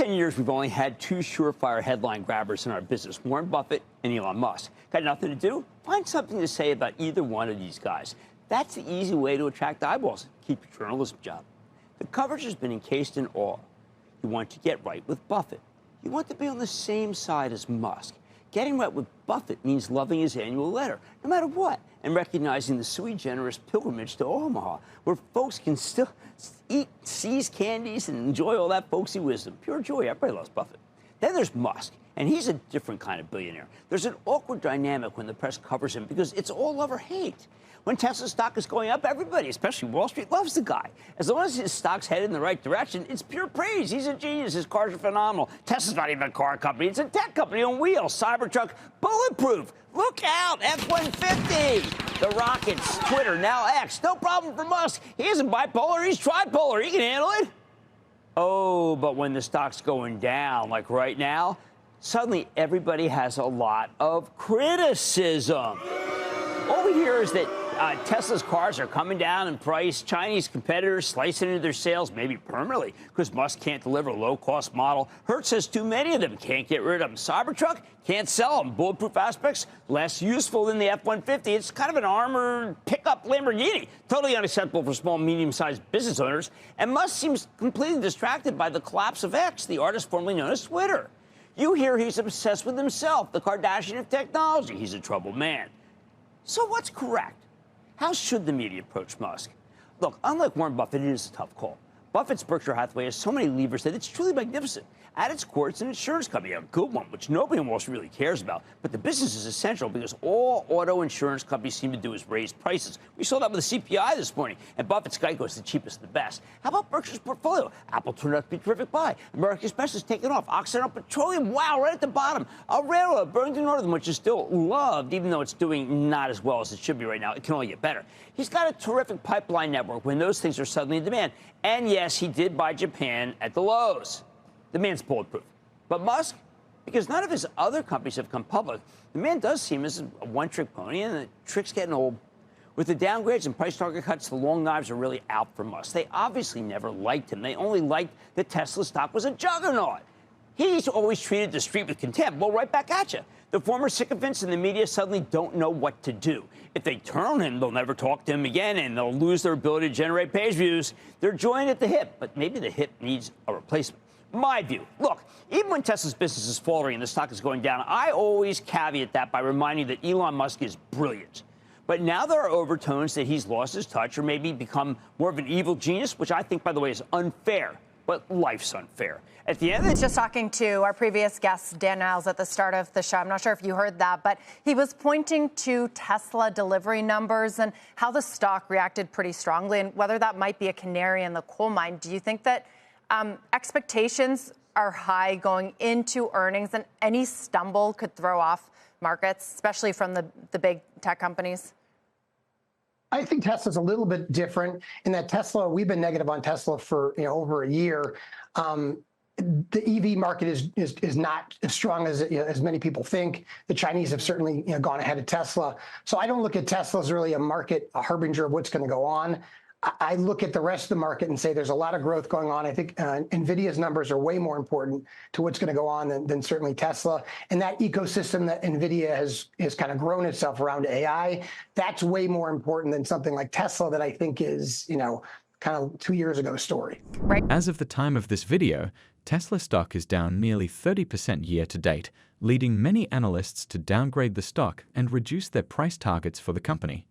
10 years, we've only had two surefire headline grabbers in our business, Warren Buffett and Elon Musk. Got nothing to do? Find something to say about either one of these guys. That's the easy way to attract eyeballs. Keep your journalism job. The coverage has been encased in awe. You want to get right with Buffett. You want to be on the same side as Musk. Getting right with Buffett means loving his annual letter, no matter what, and recognizing the sui generis pilgrimage to Omaha, where folks can still eat, seize candies, and enjoy all that folksy wisdom. Pure joy. Everybody loves Buffett. Then there's Musk, and he's a different kind of billionaire. There's an awkward dynamic when the press covers him because it's all love or hate. When Tesla stock is going up, everybody, especially Wall Street, loves the guy. As long as his stock's headed in the right direction, it's pure praise. He's a genius. His cars are phenomenal. Tesla's not even a car company. It's a tech company on wheels. Cybertruck, bulletproof. Look out, F-150. The rockets, Twitter, now X. No problem for Musk. He isn't bipolar. He's tripolar. He can handle it. Oh, but when the stock's going down, like right now, suddenly everybody has a lot of criticism. All we hear is that Tesla's cars are coming down in price. Chinese competitors slicing into their sales, maybe permanently, because Musk can't deliver a low-cost model. Hertz has too many of them, can't get rid of them. Cybertruck, can't sell them. Bulletproof aspects, less useful than the F-150. It's kind of an armored pickup Lamborghini. Totally unacceptable for small, medium-sized business owners. And Musk seems completely distracted by the collapse of X, the artist formerly known as Twitter. You hear he's obsessed with himself, the Kardashian of technology. He's a troubled man. So what's correct? How should the media approach Musk? Look, unlike Warren Buffett, it is a tough call. Buffett's Berkshire Hathaway has so many levers that it's truly magnificent. At its core, it's an insurance company, a good one, which nobody in Wall Street really cares about. But the business is essential because all auto insurance companies seem to do is raise prices. We saw that with the CPI this morning, and Buffett's Geico is the cheapest and the best. How about Berkshire's portfolio? Apple turned out to be a terrific buy. American Express is taking off. Occidental Petroleum, wow, right at the bottom. A railroad, Burlington Northern, which is still loved, even though it's doing not as well as it should be right now. It can only get better. He's got a terrific pipeline network when those things are suddenly in demand. And yes, he did buy Japan at the lows. The man's bulletproof. But Musk, because none of his other companies have come public, the man does seem as a one-trick pony, and the trick's getting old. With the downgrades and price target cuts, the long knives are really out for Musk. They obviously never liked him. They only liked that Tesla stock was a juggernaut. He's always treated the street with contempt. Well, right back at you. The former sycophants in the media suddenly don't know what to do. If they turn on him, they'll never talk to him again, and they'll lose their ability to generate page views. They're joined at the hip, but maybe the hip needs a replacement. My view. Look, even when Tesla's business is faltering and the stock is going down, I always caveat that by reminding that Elon Musk is brilliant. But now there are overtones that he's lost his touch or maybe become more of an evil genius, which I think, by the way, is unfair. But life's unfair. At the end of the just talking to our previous guest, Dan Niles, at the start of the show. I'm not sure if you heard that, but he was pointing to Tesla delivery numbers and how the stock reacted pretty strongly and whether that might be a canary in the coal mine. Do you think that expectations are high going into earnings and any stumble could throw off markets, especially from the big tech companies? I think Tesla's a little bit different in that we've been negative on Tesla for over a year. The EV market is not as strong as many people think. The Chinese have certainly gone ahead of Tesla. So I don't look at Tesla as really a harbinger of what's going to go on. I look at the rest of the market and say there's a lot of growth going on. I think NVIDIA's numbers are way more important to what's going to go on than certainly Tesla. And that ecosystem that NVIDIA has kind of grown itself around AI, that's way more important than something like Tesla that I think is, kind of 2 years ago story. Right. As of the time of this video, Tesla stock is down nearly 30% year to date, leading many analysts to downgrade the stock and reduce their price targets for the company.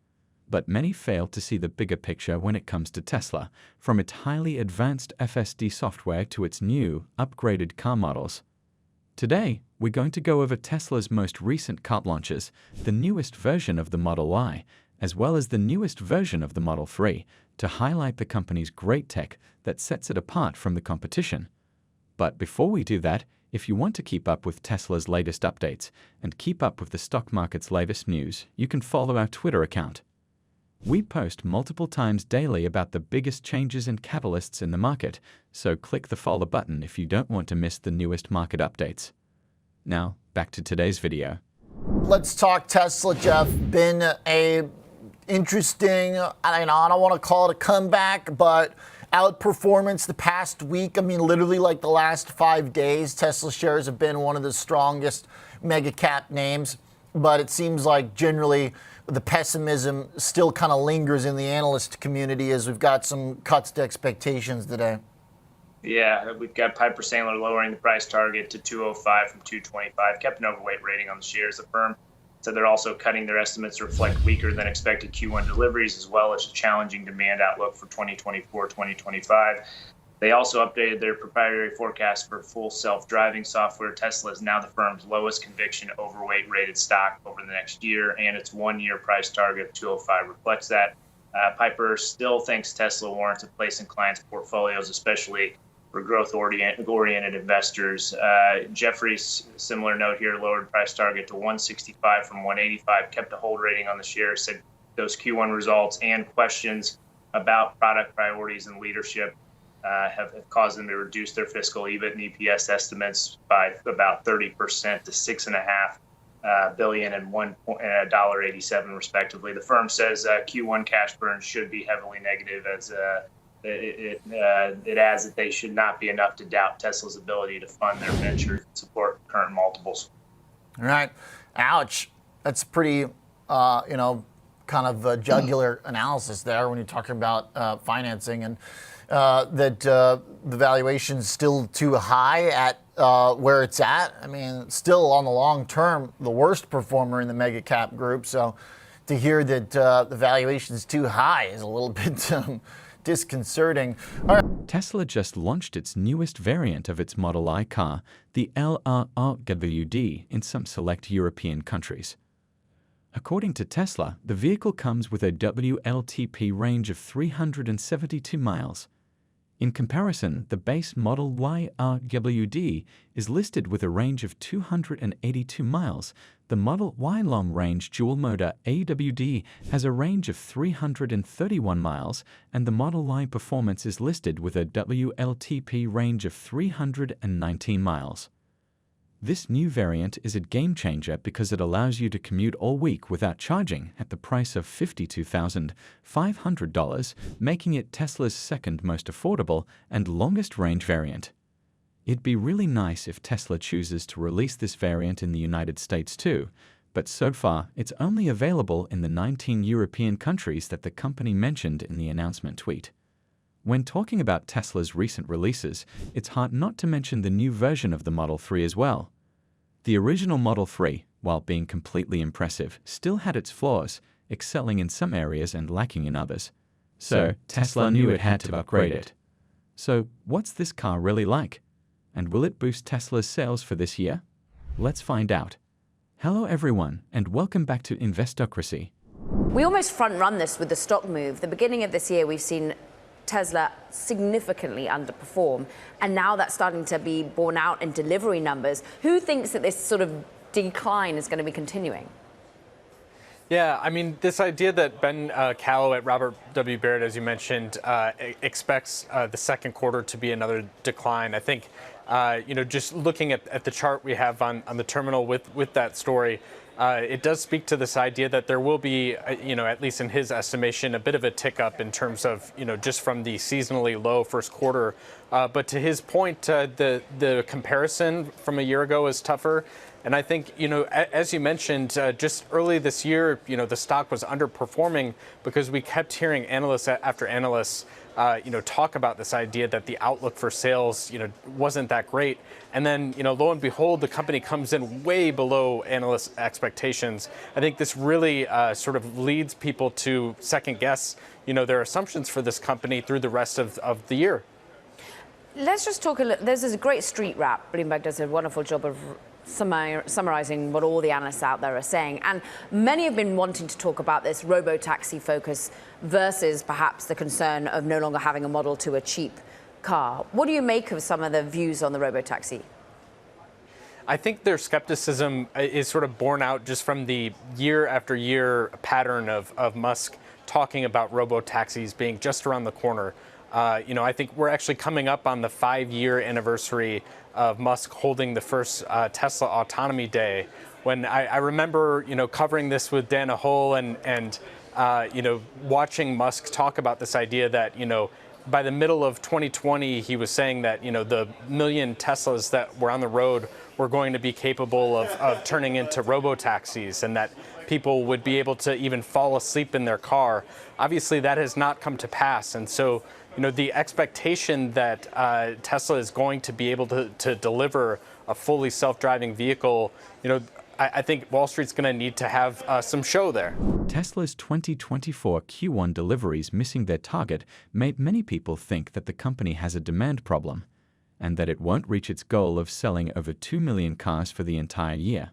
But many fail to see the bigger picture when it comes to Tesla, from its highly advanced FSD software to its new, upgraded car models. Today, we're going to go over Tesla's most recent car launches, the newest version of the Model Y, as well as the newest version of the Model 3, to highlight the company's great tech that sets it apart from the competition. But before we do that, if you want to keep up with Tesla's latest updates and keep up with the stock market's latest news, you can follow our Twitter account. We post multiple times daily about the biggest changes and catalysts in the market, so click the follow button if you don't want to miss the newest market updates. Now, back to today's video. Let's talk Tesla, Jeff. Been a interesting, I don't want to call it a comeback, but outperformance the past week. I mean, literally like the last 5 days, Tesla shares have been one of the strongest mega cap names. But it seems like generally the pessimism still kind of lingers in the analyst community as we've got some cuts to expectations today. Yeah, we've got Piper Sandler lowering the price target to 205 from 225, kept an overweight rating on the shares. The firm said they're also cutting their estimates to reflect weaker than expected Q1 deliveries, as well as a challenging demand outlook for 2024-2025. They also updated their proprietary forecast for full self-driving software. Tesla is now the firm's lowest conviction overweight rated stock over the next year, and its 1-year price target of 205 reflects that. Piper still thinks Tesla warrants a place in clients' portfolios, especially for growth-oriented investors. Jefferies, similar note here, lowered price target to 165 from 185, kept a hold rating on the shares, said those Q1 results and questions about product priorities and leadership have caused them to reduce their fiscal EBIT and EPS estimates by about 30% to $6.5 billion and $1.87 respectively. The firm says Q1 cash burn should be heavily negative, as it adds that they should not be enough to doubt Tesla's ability to fund their ventures and support current multiples. All right. Ouch. That's pretty, kind of jugular analysis there when you're talking about financing and that the valuation's still too high at where it's at. I mean, still on the long term, the worst performer in the mega cap group. So to hear that the valuation's too high is a little bit disconcerting. All right. Tesla just launched its newest variant of its Model I car, the LRRWD, in some select European countries. According to Tesla, the vehicle comes with a WLTP range of 372 miles. In comparison, the base Model Y RWD is listed with a range of 282 miles. The Model Y long-range dual-motor AWD has a range of 331 miles, and the Model Y Performance is listed with a WLTP range of 319 miles. This new variant is a game-changer because it allows you to commute all week without charging at the price of $52,500, making it Tesla's second most affordable and longest-range variant. It'd be really nice if Tesla chooses to release this variant in the United States too, but so far it's only available in the 19 European countries that the company mentioned in the announcement tweet. When talking about Tesla's recent releases, it's hard not to mention the new version of the Model 3 as well. The original Model 3, while being completely impressive, still had its flaws, excelling in some areas and lacking in others. So Tesla knew it had to upgrade it. So what's this car really like? And will it boost Tesla's sales for this year? Let's find out. Hello everyone, and welcome back to Investocracy. We almost front-run this with the stock move. The beginning of this year, we've seen Tesla significantly underperform, and now that's starting to be borne out in delivery numbers. Who thinks that this sort of decline is going to be continuing? Yeah, I mean, this idea that Ben Callow at Robert W. Baird, as you mentioned, expects the second quarter to be another decline. I think, just looking at the chart we have on the terminal with that story, it does speak to this idea that there will be, at least in his estimation, a bit of a tick up in terms of, just from the seasonally low first quarter. But to his point, the comparison from a year ago is tougher. And I think, as you mentioned, just early this year, the stock was underperforming because we kept hearing analysts after analysts, talk about this idea that the outlook for sales, wasn't that great. And then, lo and behold, the company comes in way below analyst expectations. I think this really sort of leads people to second guess, their assumptions for this company through the rest of the year. Let's just talk a little. There's a great street wrap. Bloomberg does a wonderful job of summarizing what all the analysts out there are saying. And many have been wanting to talk about this robo-taxi focus versus perhaps the concern of no longer having a model to a cheap car. What do you make of some of the views on the robo-taxi? I think their skepticism is sort of borne out just from the year after year pattern of Musk talking about robo-taxis being just around the corner. I think we're actually coming up on the 5-year anniversary of Musk holding the first Tesla Autonomy Day, when I remember, covering this with Dana Hull and watching Musk talk about this idea that, by the middle of 2020, he was saying that, the million Teslas that were on the road were going to be capable of turning into robo-taxis, and that people would be able to even fall asleep in their car. Obviously, that has not come to pass. And so, the expectation that Tesla is going to be able to deliver a fully self-driving vehicle, I think Wall Street's going to need to have some show there. Tesla's 2024 Q1 deliveries missing their target made many people think that the company has a demand problem and that it won't reach its goal of selling over 2 million cars for the entire year.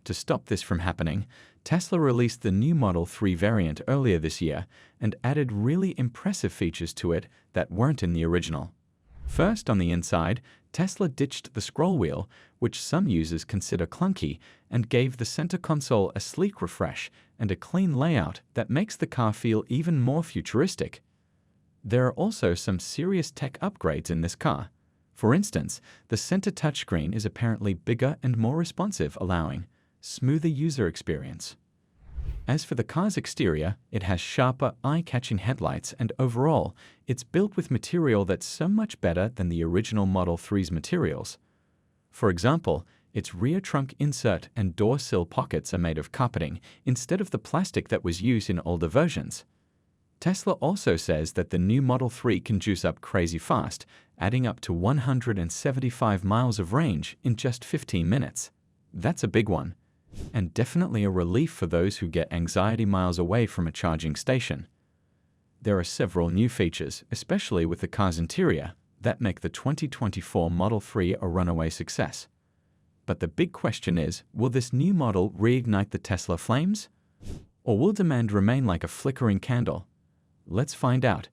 To stop this from happening, Tesla released the new Model 3 variant earlier this year and added really impressive features to it that weren't in the original. First, on the inside, Tesla ditched the scroll wheel, which some users consider clunky, and gave the center console a sleek refresh and a clean layout that makes the car feel even more futuristic. There are also some serious tech upgrades in this car. For instance, the center touchscreen is apparently bigger and more responsive, allowing smoother user experience. As for the car's exterior, it has sharper, eye-catching headlights, and overall, it's built with material that's so much better than the original Model 3's materials. For example, its rear trunk insert and door sill pockets are made of carpeting instead of the plastic that was used in older versions. Tesla also says that the new Model 3 can juice up crazy fast, adding up to 175 miles of range in just 15 minutes. That's a big one, and definitely a relief for those who get anxiety miles away from a charging station. There are several new features, especially with the car's interior, that make the 2024 Model 3 a runaway success. But the big question is, will this new model reignite the Tesla flames? Or will demand remain like a flickering candle? Let's find out.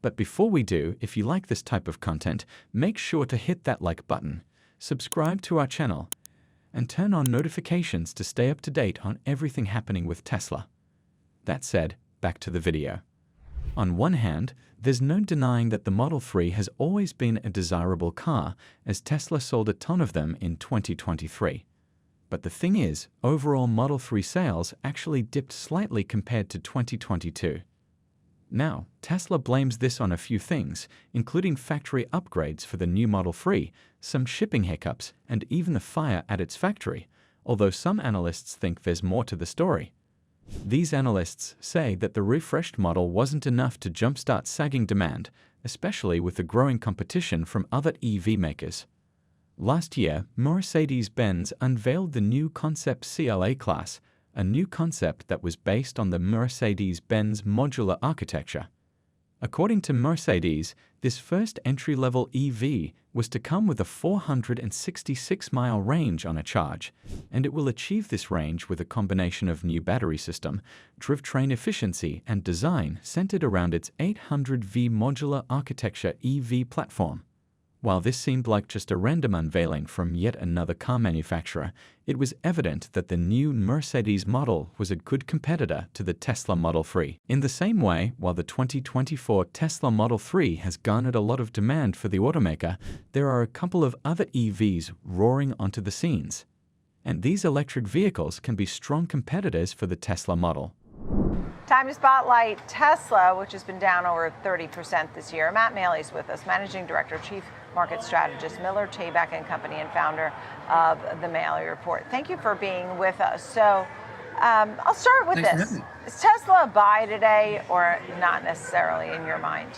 But before we do, if you like this type of content, make sure to hit that like button, subscribe to our channel, and turn on notifications to stay up to date on everything happening with Tesla. That said, back to the video. On one hand, there's no denying that the Model 3 has always been a desirable car, as Tesla sold a ton of them in 2023. But the thing is, overall Model 3 sales actually dipped slightly compared to 2022. Now, Tesla blames this on a few things, including factory upgrades for the new Model 3, some shipping hiccups, and even the fire at its factory, although some analysts think there's more to the story. These analysts say that the refreshed model wasn't enough to jumpstart sagging demand, especially with the growing competition from other EV makers. Last year, Mercedes-Benz unveiled the new concept CLA class, a new concept that was based on the Mercedes-Benz modular architecture. According to Mercedes, this first entry-level EV was to come with a 466-mile range on a charge, and it will achieve this range with a combination of new battery system, drivetrain efficiency, and design centered around its 800V modular architecture EV platform. While this seemed like just a random unveiling from yet another car manufacturer, it was evident that the new Mercedes model was a good competitor to the Tesla Model 3. In the same way, while the 2024 Tesla Model 3 has garnered a lot of demand for the automaker, there are a couple of other EVs roaring onto the scenes. And these electric vehicles can be strong competitors for the Tesla model. Time to spotlight Tesla, which has been down over 30% this year. Matt Maley's with us, Managing Director, Chief Market Strategist, Miller Tabak and Company, and founder of the Maley Report. Thank you for being with us. So I'll start with this. Is Tesla a buy today or not necessarily in your mind?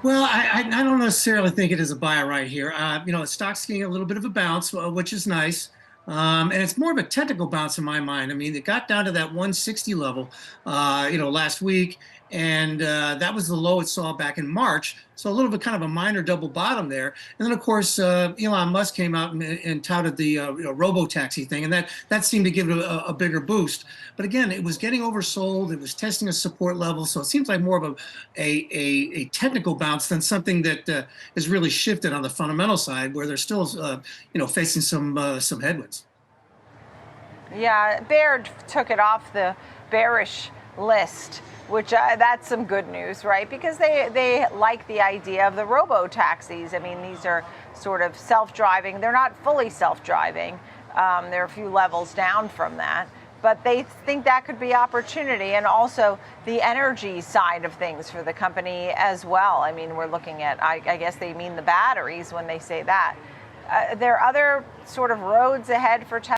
Well, I don't necessarily think it is a buy right here. The stock's getting a little bit of a bounce, which is nice. And it's more of a technical bounce in my mind. I mean, it got down to that 160 level, last week, and that was the low it saw back in March. So a little bit kind of a minor double bottom there. And then, of course, Elon Musk came out and touted the robo-taxi thing, and that seemed to give it a bigger boost. But again, it was getting oversold. It was testing a support level. So it seems like more of a technical bounce than something that is really shifted on the fundamental side, where they're still, facing some headwinds. Yeah, Baird took it off the bearish list, which that's some good news, right? Because they like the idea of the robo-taxis. I mean, these are sort of self-driving. They're not fully self-driving. They're a few levels down from that. but they think that could be opportunity, and also the energy side of things for the company as well. I mean, we're looking at, I guess they mean the batteries when they say that. There are other sort of roads ahead for Tesla.